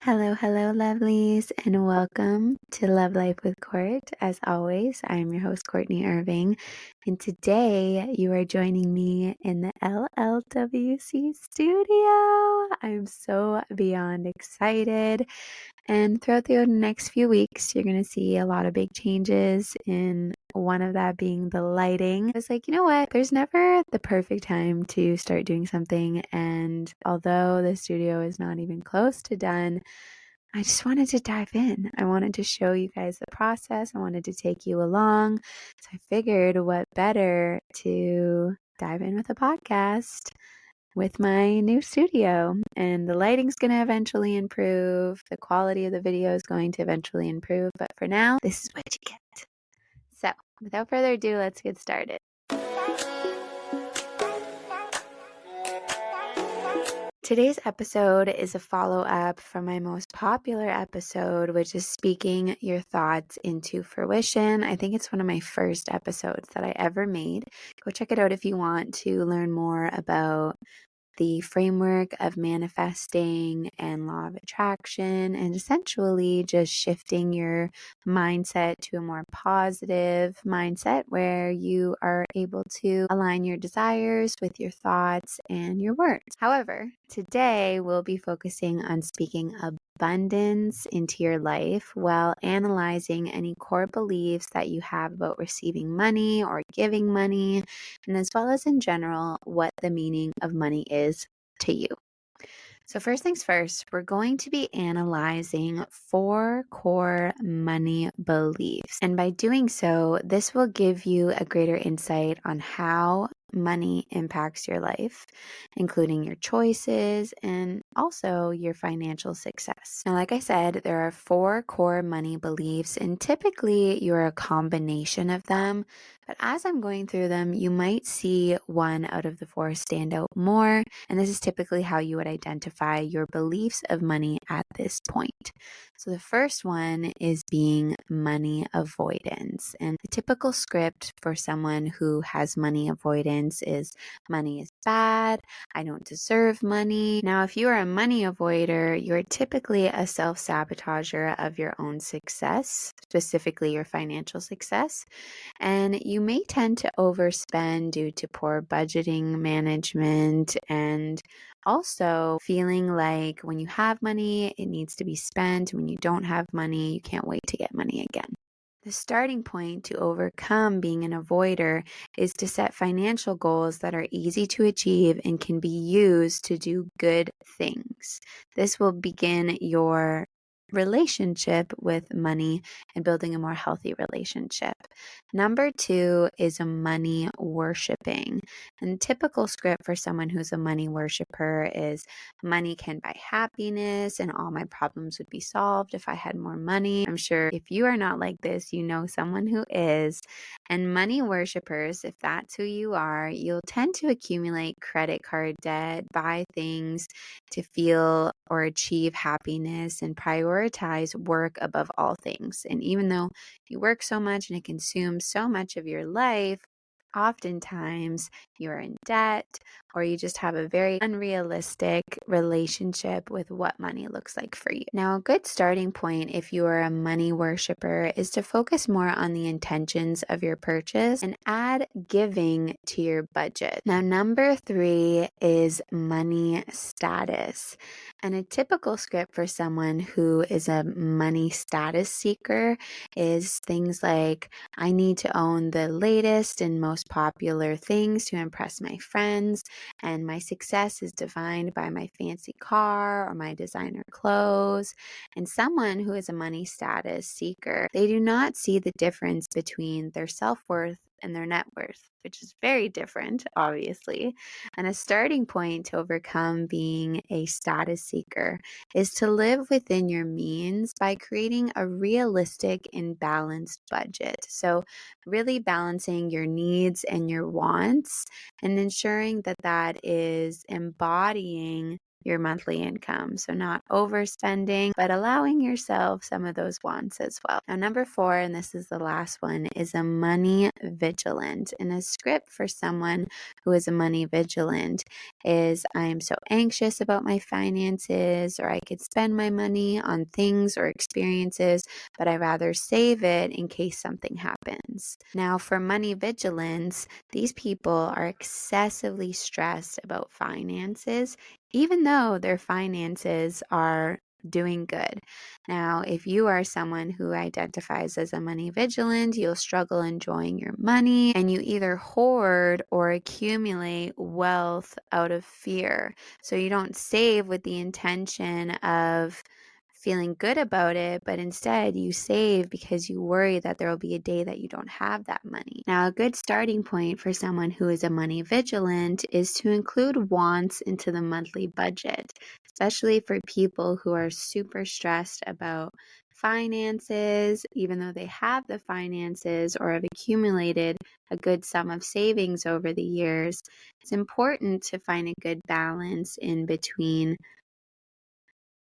Hello, lovelies, and welcome to Love Life with Court. As always, I'm your host, Courtney Irving, and today you are joining me in the LLWC studio. I'm so beyond excited, and throughout the next few weeks, you're going to see a lot of big changes, in one of that being the lighting. I was like, you know what? There's never the perfect time to start doing something, and although the studio is not even close to done, I just wanted to dive in. I wanted to show you guys the process. I wanted to take you along. So I figured what better to dive in with a podcast with my new studio. And the lighting's going to eventually improve. The quality of the video is going to eventually improve. But for now, this is what you get. So without further ado, let's get started. Today's episode is a follow-up from my most popular episode, which is speaking your thoughts into fruition. I think it's one of my first episodes that I ever made. Go check it out if you want to learn more about the framework of manifesting and law of attraction, and essentially just shifting your mindset to a more positive mindset where you are able to align your desires with your thoughts and your words. However, today we'll be focusing on speaking abundance into your life while analyzing any core beliefs that you have about receiving money or giving money, and as well as in general, what the meaning of money is to you. So first things first, we're going to be analyzing 4 core money beliefs. And by doing so, this will give you a greater insight on how money impacts your life, including your choices and also your financial success. Now, like I said, there are 4 core money beliefs, and typically you're a combination of them. But as I'm going through them, you might see one out of the 4 stand out more. And this is typically how you would identify your beliefs of money at this point. So the first one is being money avoidance. And the typical script for someone who has money avoidance is money is bad, I don't deserve money. Now, if you are a money avoider, you're typically a self-sabotager of your own success, specifically your financial success. And you may tend to overspend due to poor budgeting management, and also feeling like when you have money, it needs to be spent. When you don't have money, you can't wait to get money again. The starting point to overcome being an avoider is to set financial goals that are easy to achieve and can be used to do good things. This will begin your relationship with money and building a more healthy relationship. Number 2 is a money worshiping. And typical script for someone who's a money worshiper is money can buy happiness and all my problems would be solved if I had more money. I'm sure if you are not like this, you know someone who is. And money worshipers, if that's who you are, you'll tend to accumulate credit card debt, buy things to feel or achieve happiness, and prioritize work above all things. And even though you work so much and it consumes so much of your life, oftentimes you're in debt or you just have a very unrealistic relationship with what money looks like for you. Now, a good starting point if you are a money worshiper is to focus more on the intentions of your purchase and add giving to your budget. Now, number 3 is money status. And a typical script for someone who is a money status seeker is things like, I need to own the latest and most popular things to impress my friends, and my success is defined by my fancy car or my designer clothes. And someone who is a money status seeker, they do not see the difference between their self-worth and their net worth, which is very different, obviously. And a starting point to overcome being a status seeker is to live within your means by creating a realistic and balanced budget. So really balancing your needs and your wants and ensuring that that is embodying your monthly income. So not overspending, but allowing yourself some of those wants as well. Now, number 4, and this is the last one, is a money vigilant. And a script for someone who is a money vigilant is, I am so anxious about my finances, or I could spend my money on things or experiences, but I rather save it in case something happens. Now, for money vigilance, these people are excessively stressed about finances, even though their finances are doing good. Now, if you are someone who identifies as a money vigilant, you'll struggle enjoying your money, and you either hoard or accumulate wealth out of fear. So you don't save with the intention of feeling good about it, but instead you save because you worry that there will be a day that you don't have that money. Now, a good starting point for someone who is a money vigilant is to include wants into the monthly budget, especially for people who are super stressed about finances, even though they have the finances or have accumulated a good sum of savings over the years. It's important to find a good balance in between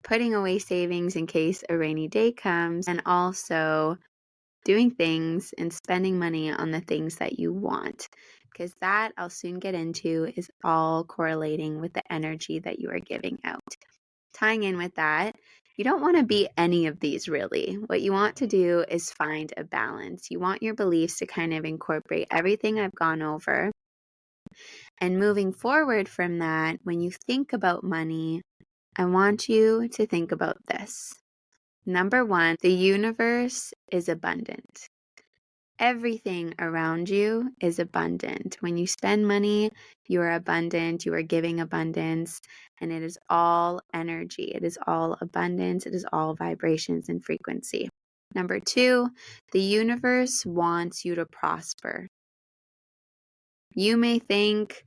putting away savings in case a rainy day comes, and also doing things and spending money on the things that you want. Because that, I'll soon get into, is all correlating with the energy that you are giving out. Tying in with that, you don't want to be any of these really. What you want to do is find a balance. You want your beliefs to kind of incorporate everything I've gone over. And moving forward from that, when you think about money, I want you to think about this. Number 1, the universe is abundant. Everything around you is abundant. When you spend money, you are abundant, you are giving abundance, and it is all energy. It is all abundance. It is all vibrations and frequency. Number 2, the universe wants you to prosper. You may think,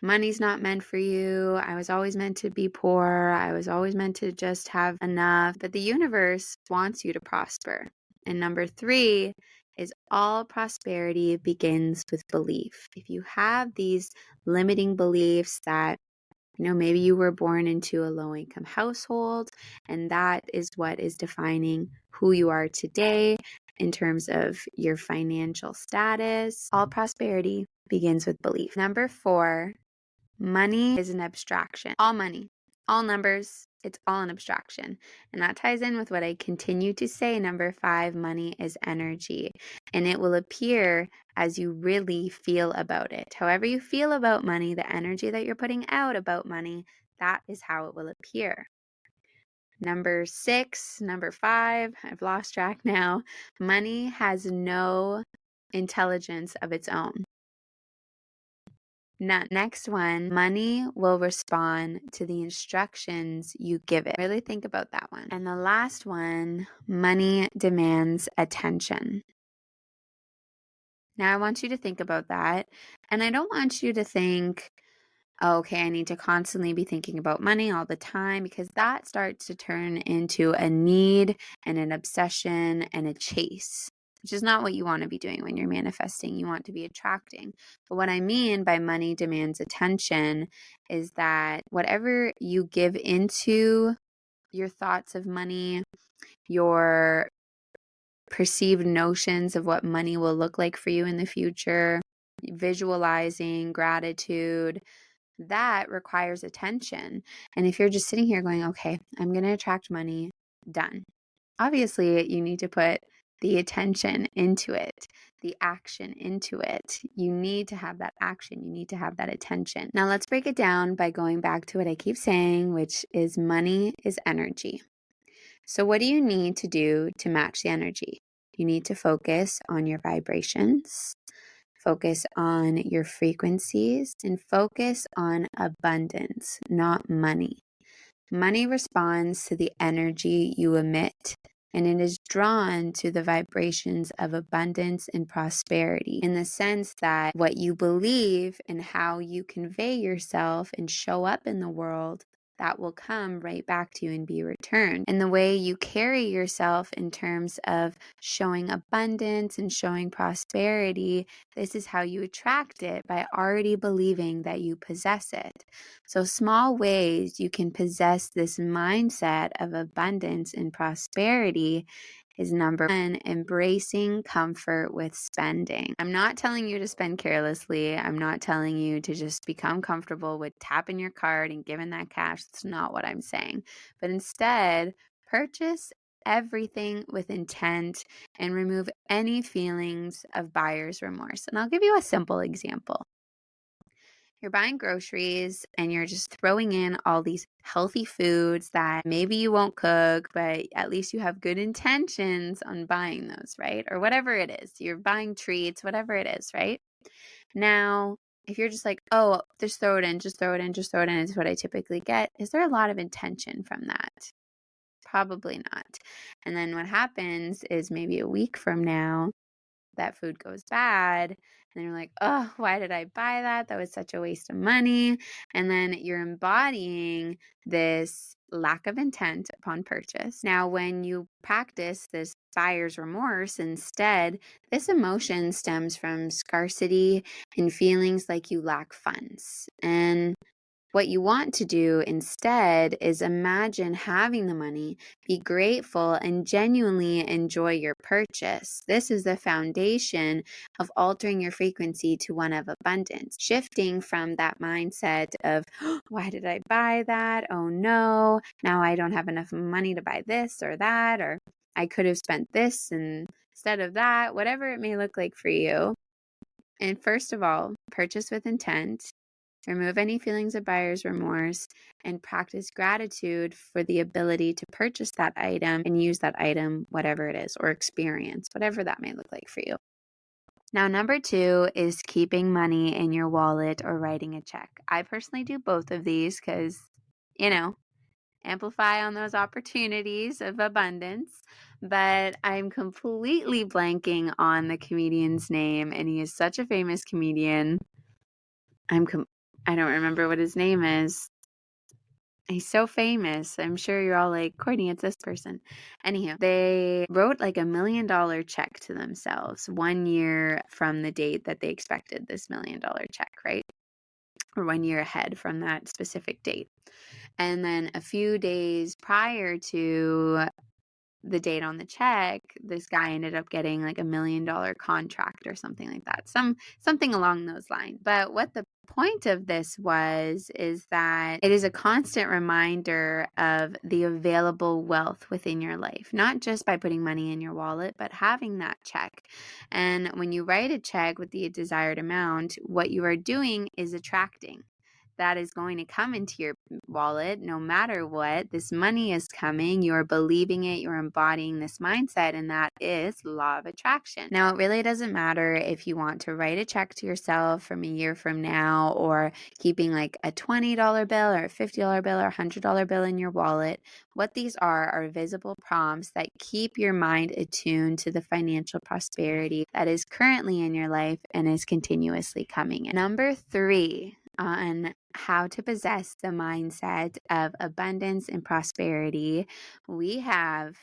money's not meant for you. I was always meant to be poor. I was always meant to just have enough. But the universe wants you to prosper. And number 3 is all prosperity begins with belief. If you have these limiting beliefs that, maybe you were born into a low-income household, and that is what is defining who you are today in terms of your financial status. All prosperity begins with belief. Number 4, money is an abstraction. All money, all numbers, it's all an abstraction. And that ties in with what I continue to say. Number 5, money is energy, and it will appear as you really feel about it. However you feel about money, the energy that you're putting out about money, that is how it will appear. Number 5, I've lost track now. Money has no intelligence of its own. Next one, money will respond to the instructions you give it. Really think about that one. And the last one, money demands attention. Now I want you to think about that. And I don't want you to think, okay, I need to constantly be thinking about money all the time, because that starts to turn into a need and an obsession and a chase, which is not what you want to be doing when you're manifesting. You want to be attracting. But what I mean by money demands attention is that whatever you give into your thoughts of money, your perceived notions of what money will look like for you in the future, visualizing gratitude, that requires attention. And if you're just sitting here going, okay, I'm going to attract money, done. Obviously, you need to put the attention into it, the action into it. You need to have that action. You need to have that attention. Now, let's break it down by going back to what I keep saying, which is money is energy. So what do you need to do to match the energy? You need to focus on your vibrations, focus on your frequencies, and focus on abundance, not money. Money responds to the energy you emit, and it is drawn to the vibrations of abundance and prosperity, in the sense that what you believe and how you convey yourself and show up in the world, that will come right back to you and be returned. And the way you carry yourself in terms of showing abundance and showing prosperity, this is how you attract it, by already believing that you possess it. So small ways you can possess this mindset of abundance and prosperity is number one, embracing comfort with spending. I'm not telling you to spend carelessly. I'm not telling you to just become comfortable with tapping your card and giving that cash. That's not what I'm saying. But instead, purchase everything with intent and remove any feelings of buyer's remorse. And I'll give you a simple example. You're buying groceries and you're just throwing in all these healthy foods that maybe you won't cook, but at least you have good intentions on buying those, right? Or whatever it is. You're buying treats, whatever it is, right? Now, if you're just like, oh, just throw it in, just throw it in, just throw it in, is what I typically get. Is there a lot of intention from that? Probably not. And then what happens is maybe a week from now, that food goes bad, and then you're like, oh, why did I buy that? That was such a waste of money. And then you're embodying this lack of intent upon purchase. Now, when you practice this buyer's remorse instead, this emotion stems from scarcity and feelings like you lack funds. And what you want to do instead is imagine having the money, be grateful, and genuinely enjoy your purchase. This is the foundation of altering your frequency to one of abundance, shifting from that mindset of, oh, why did I buy that? Oh no, now I don't have enough money to buy this or that, or I could have spent this instead of that, whatever it may look like for you. And first of all, purchase with intent. Remove any feelings of buyer's remorse and practice gratitude for the ability to purchase that item and use that item, whatever it is, or experience, whatever that may look like for you. Now, number two is keeping money in your wallet or writing a check. I personally do both of these because, amplify on those opportunities of abundance. But I'm completely blanking on the comedian's name, and he is such a famous comedian. I don't remember what his name is. He's so famous. I'm sure you're all like, Courtney, it's this person. Anyhow, they wrote like $1 million check to themselves 1 year from the date that they expected this $1 million check, right? Or 1 year ahead from that specific date. And then a few days prior to the date on the check, this guy ended up getting like $1 million contract or something like that, something along those lines. But what the point of this is that it is a constant reminder of the available wealth within your life, not just by putting money in your wallet, but having that check. And when you write a check with the desired amount, what you are doing is attracting. That is going to come into your wallet no matter what. This money is coming. You're believing it. You're embodying this mindset, and that is law of attraction. Now, it really doesn't matter if you want to write a check to yourself from a year from now, or keeping like a $20 bill or a $50 bill or a $100 bill in your wallet. What these are visible prompts that keep your mind attuned to the financial prosperity that is currently in your life and is continuously coming. Number three, on how to possess the mindset of abundance and prosperity, we have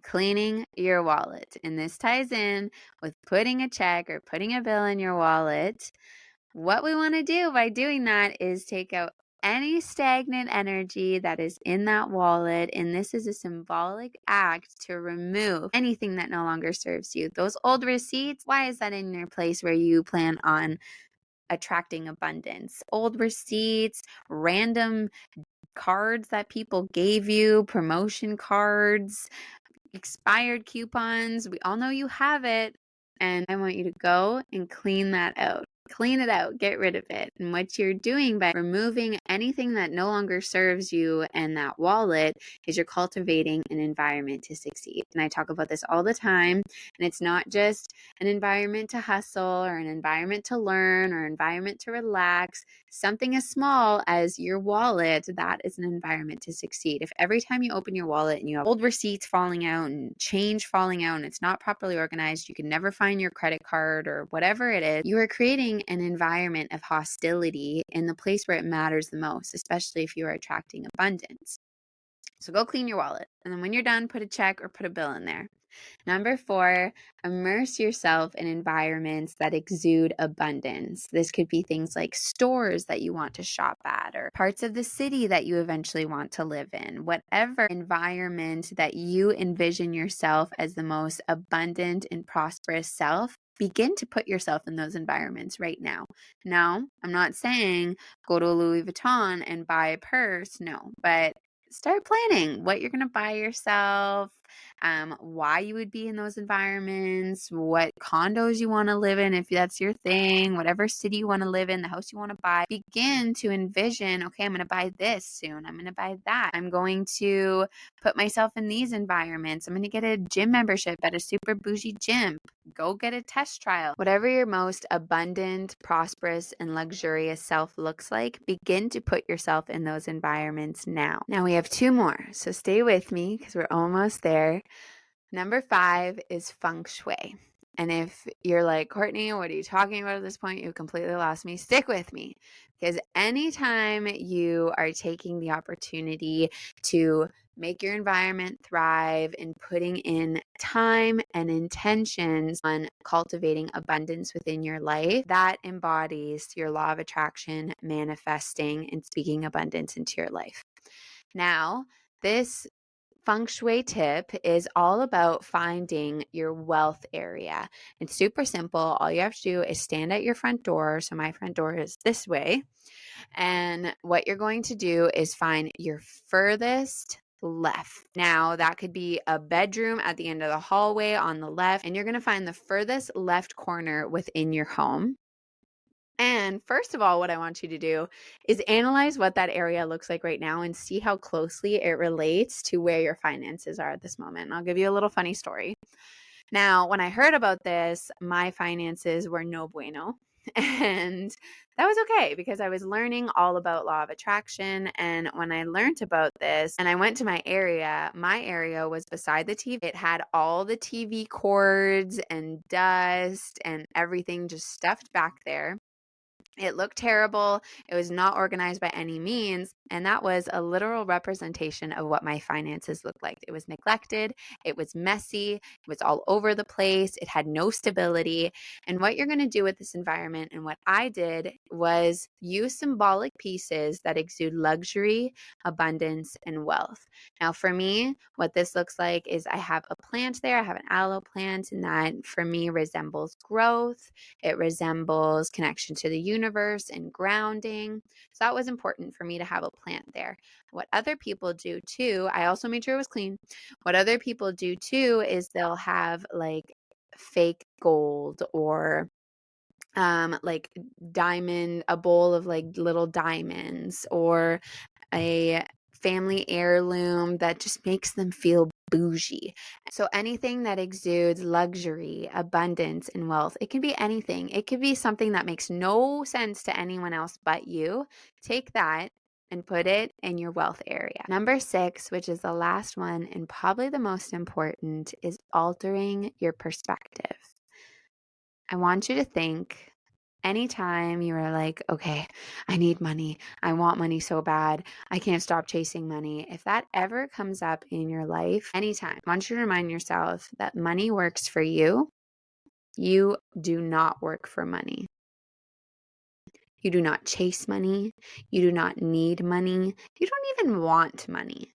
cleaning your wallet. And this ties in with putting a check or putting a bill in your wallet. What we want to do by doing that is take out any stagnant energy that is in that wallet. And this is a symbolic act to remove anything that no longer serves you. Those old receipts, why is that in your place where you plan on attracting abundance? Old receipts, random cards that people gave you, promotion cards, expired coupons. We all know you have it. And I want you to go and clean that out. Clean it out, get rid of it. And what you're doing by removing anything that no longer serves you and that wallet is you're cultivating an environment to succeed. And I talk about this all the time. And it's not just an environment to hustle or an environment to learn or an environment to relax. Something as small as your wallet, that is an environment to succeed. If every time you open your wallet and you have old receipts falling out and change falling out and it's not properly organized, you can never find your credit card or whatever it is, you are creating creating an environment of hostility in the place where it matters the most, especially if you are attracting abundance. So go clean your wallet. And then when you're done, put a check or put a bill in there. Number 4, immerse yourself in environments that exude abundance. This could be things like stores that you want to shop at or parts of the city that you eventually want to live in. Whatever environment that you envision yourself as the most abundant and prosperous self, begin to put yourself in those environments right now. Now, I'm not saying go to Louis Vuitton and buy a purse, no, but start planning what you're going to buy yourself, why you would be in those environments, what condos you want to live in if that's your thing, whatever city you want to live in, the house you want to buy. Begin to envision, okay, I'm going to buy this soon. I'm going to buy that. I'm going to put myself in these environments. I'm going to get a gym membership at a super bougie gym. Go get a test trial. Whatever your most abundant, prosperous, and luxurious self looks like, begin to put yourself in those environments now. Now we have 2 more, so stay with me because we're almost there. Number 5 is feng shui. And if you're like, Courtney, what are you talking about at this point? You completely lost me. Stick with me, because anytime you are taking the opportunity to make your environment thrive and putting in time and intentions on cultivating abundance within your life, that embodies your law of attraction, manifesting and speaking abundance into your life. Now, this feng shui tip is all about finding your wealth area. It's super simple. All you have to do is stand at your front door. So my front door is this way. And what you're going to do is find your furthest left. Now, that could be a bedroom at the end of the hallway on the left, and you're going to find the furthest left corner within your home. And first of all, what I want you to do is analyze what that area looks like right now and see how closely it relates to where your finances are at this moment. And I'll give you a little funny story. Now, when I heard about this, my finances were no bueno. And that was okay because I was learning all about law of attraction. And when I learned about this and I went to my area was beside the TV. It had all the TV cords and dust and everything just stuffed back there. It looked terrible. It was not organized by any means. And that was a literal representation of what my finances looked like. It was neglected. It was messy. It was all over the place. It had no stability. And what you're going to do with this environment, and what I did, was use symbolic pieces that exude luxury, abundance, and wealth. Now, for me, what this looks like is I have a plant there. I have an aloe plant, and that for me resembles growth. It resembles connection to the universe and grounding. So that was important for me to have a plant there. What other people do too, I also made sure it was clean. What other people do too is they'll have like fake gold or like a bowl of like little diamonds, or a family heirloom that just makes them feel bougie. So anything that exudes luxury, abundance, and wealth, it can be anything. It could be something that makes no sense to anyone else but you. Take that and put it in your wealth area. Number 6, which is the last one and probably the most important, is altering your perspective. I want you to think, anytime you are like, okay, I need money. I want money so bad. I can't stop chasing money. If that ever comes up in your life, anytime, I want you to remind yourself that money works for you. You do not work for money. You do not chase money. You do not need money. You don't even want money,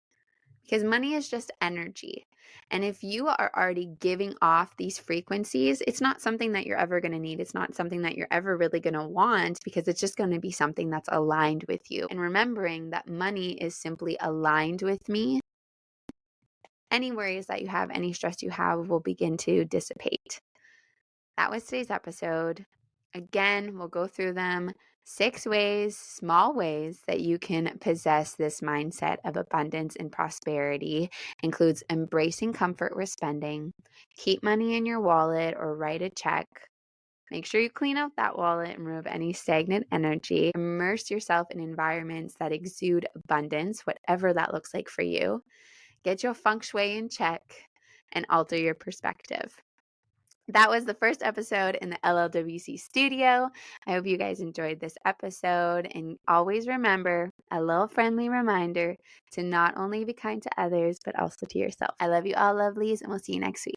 because money is just energy. And if you are already giving off these frequencies, it's not something that you're ever going to need. It's not something that you're ever really going to want, because it's just going to be something that's aligned with you. And remembering that money is simply aligned with me, any worries that you have, any stress you have will begin to dissipate. That was today's episode. Again, we'll go through them. 6 ways, small ways that you can possess this mindset of abundance and prosperity. Includes embracing comfort with spending, keep money in your wallet or write a check. Make sure you clean out that wallet and remove any stagnant energy. Immerse yourself in environments that exude abundance, whatever that looks like for you. Get your feng shui in check and alter your perspective. that was the first episode in the LLWC studio. I hope you guys enjoyed this episode. And always remember a little friendly reminder to not only be kind to others, but also to yourself. I love you all, lovelies, and we'll see you next week.